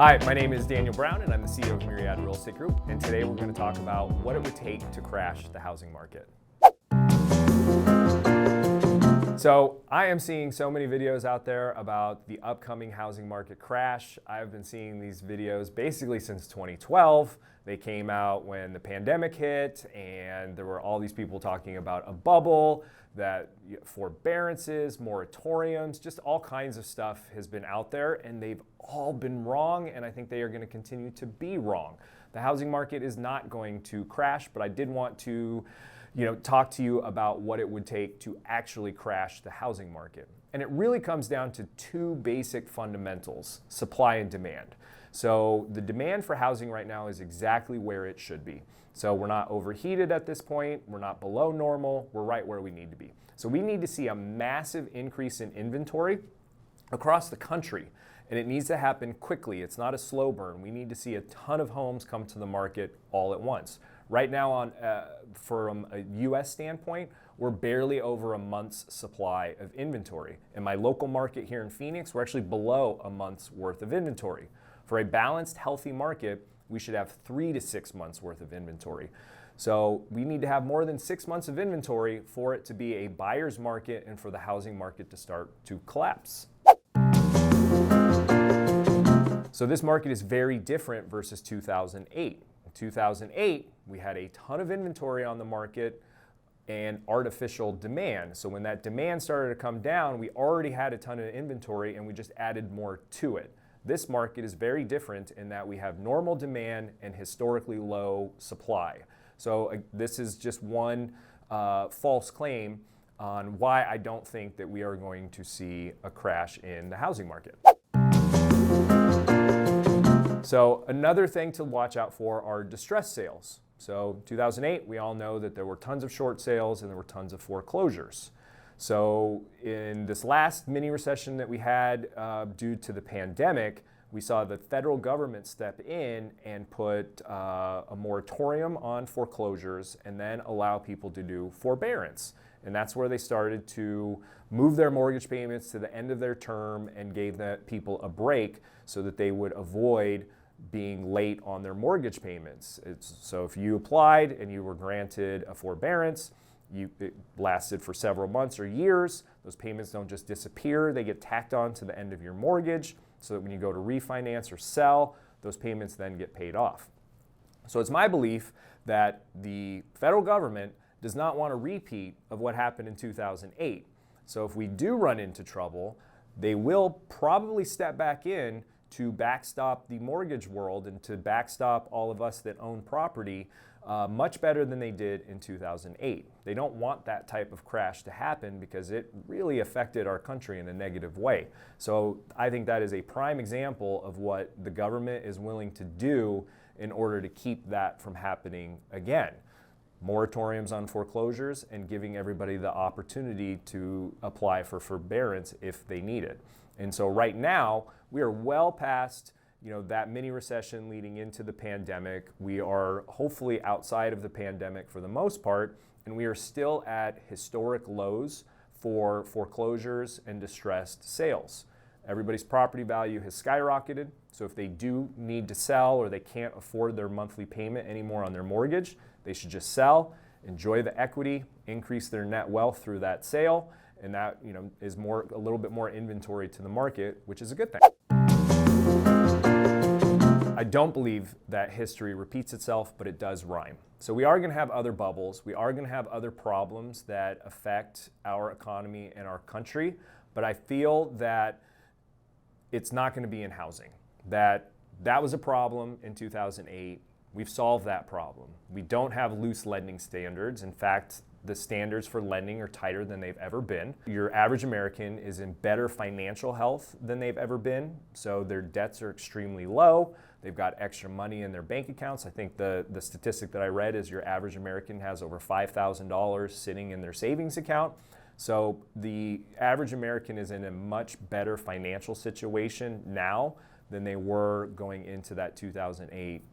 Hi, my name is Daniel Brown and I'm the CEO of Myriad Real Estate Group, and today we're going to talk about what it would take to crash the housing market. So I am seeing so many videos out there about the upcoming housing market crash. I've been seeing these videos basically since 2012. They came out when the pandemic hit and there were all these people talking about a bubble, that forbearances, moratoriums, just all kinds of stuff has been out there, and they've all been wrong, and I think they are going to continue to be wrong. The housing market is not going to crash, but I did want to talk to you about what it would take to actually crash the housing market. And it really comes down to two basic fundamentals: supply and demand. So the demand for housing right now is exactly where it should be. So we're not overheated at this point, we're not below normal, we're right where we need to be. So we need to see a massive increase in inventory across the country, and it needs to happen quickly. It's not a slow burn. We need to see a ton of homes come to the market all at once. Right now, from a US standpoint, we're barely over a month's supply of inventory. In my local market here in Phoenix, we're actually below a month's worth of inventory. For a balanced, healthy market, we should have 3 to 6 months worth of inventory. So we need to have more than 6 months of inventory for it to be a buyer's market and for the housing market to start to collapse. So this market is very different versus 2008. In 2008, we had a ton of inventory on the market and artificial demand. So when that demand started to come down, we already had a ton of inventory and we just added more to it. This market is very different in that we have normal demand and historically low supply. So this is just one false claim on why I don't think that we are going to see a crash in the housing market. So another thing to watch out for are distress sales. So 2008, we all know that there were tons of short sales and there were tons of foreclosures. So in this last mini recession that we had due to the pandemic, we saw the federal government step in and put a moratorium on foreclosures and then allow people to do forbearance. And that's where they started to move their mortgage payments to the end of their term and gave people a break so that they would avoid being late on their mortgage payments. So if you applied and you were granted a forbearance, it lasted for several months or years. Those payments don't just disappear, they get tacked on to the end of your mortgage so that when you go to refinance or sell, those payments then get paid off. So it's my belief that the federal government does not want a repeat of what happened in 2008. So if we do run into trouble, they will probably step back in to backstop the mortgage world and to backstop all of us that own property much better than they did in 2008. They don't want that type of crash to happen because it really affected our country in a negative way. So I think that is a prime example of what the government is willing to do in order to keep that from happening again. Moratoriums on foreclosures and giving everybody the opportunity to apply for forbearance if they need it. And so right now, we are well past that mini recession leading into the pandemic. We are hopefully outside of the pandemic for the most part, and we are still at historic lows for foreclosures and distressed sales. Everybody's property value has skyrocketed, so if they do need to sell or they can't afford their monthly payment anymore on their mortgage, they should just sell, enjoy the equity, increase their net wealth through that sale, and that is a little bit more inventory to the market, which is a good thing. I don't believe that history repeats itself, but it does rhyme. So we are going to have other bubbles. We are going to have other problems that affect our economy and our country, but I feel that it's not going to be in housing. That was a problem in 2008. We've solved that problem. We don't have loose lending standards. In fact, the standards for lending are tighter than they've ever been. Your average American is in better financial health than they've ever been, so their debts are extremely low. They've got extra money in their bank accounts. I think the statistic that I read is your average American has over $5,000 sitting in their savings account. So the average American is in a much better financial situation now than they were going into that 2008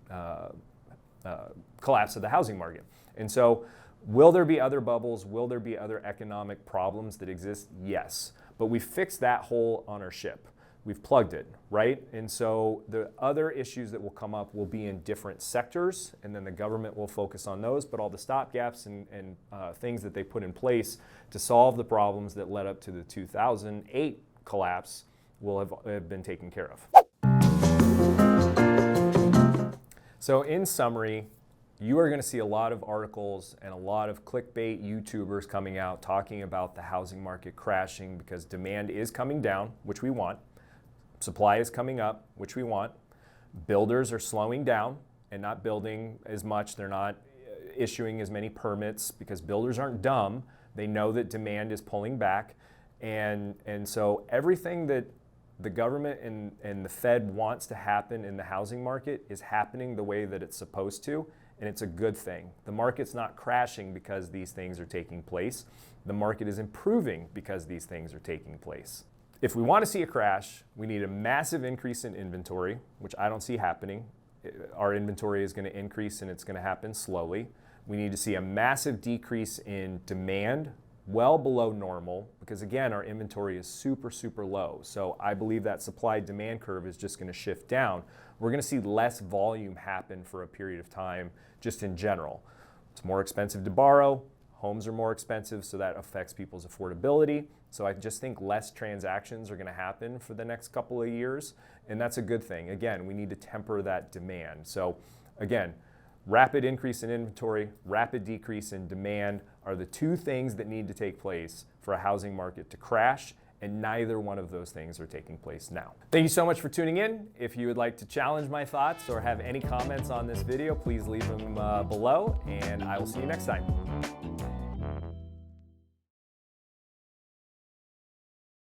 collapse of the housing market. And so will there be other bubbles? Will there be other economic problems that exist? Yes. But we fixed that hole on our ship. we've plugged it, right? And so the other issues that will come up will be in different sectors, and then the government will focus on those, but all the stopgaps and things that they put in place to solve the problems that led up to the 2008 collapse will have been taken care of. So in summary, you are going to see a lot of articles and a lot of clickbait YouTubers coming out talking about the housing market crashing because demand is coming down, which we want. Supply is coming up, which we want. Builders are slowing down and not building as much. They're not issuing as many permits because builders aren't dumb. They know that demand is pulling back. And so everything that the government and the Fed wants to happen in the housing market is happening the way that it's supposed to, and it's a good thing. The market's not crashing because these things are taking place. The market is improving because these things are taking place. If we want to see a crash, we need a massive increase in inventory, which I don't see happening. Our inventory is going to increase and it's going to happen slowly. We need to see a massive decrease in demand, well below normal, because again, our inventory is super, super low. So I believe that supply-demand curve is just going to shift down. We're going to see less volume happen for a period of time, just in general. It's more expensive to borrow. Homes are more expensive, so that affects people's affordability. So I just think less transactions are going to happen for the next couple of years, and that's a good thing. Again, we need to temper that demand. So again, rapid increase in inventory, rapid decrease in demand are the two things that need to take place for a housing market to crash, and neither one of those things are taking place now. Thank you so much for tuning in. If you would like to challenge my thoughts or have any comments on this video, please leave them below, and I will see you next time.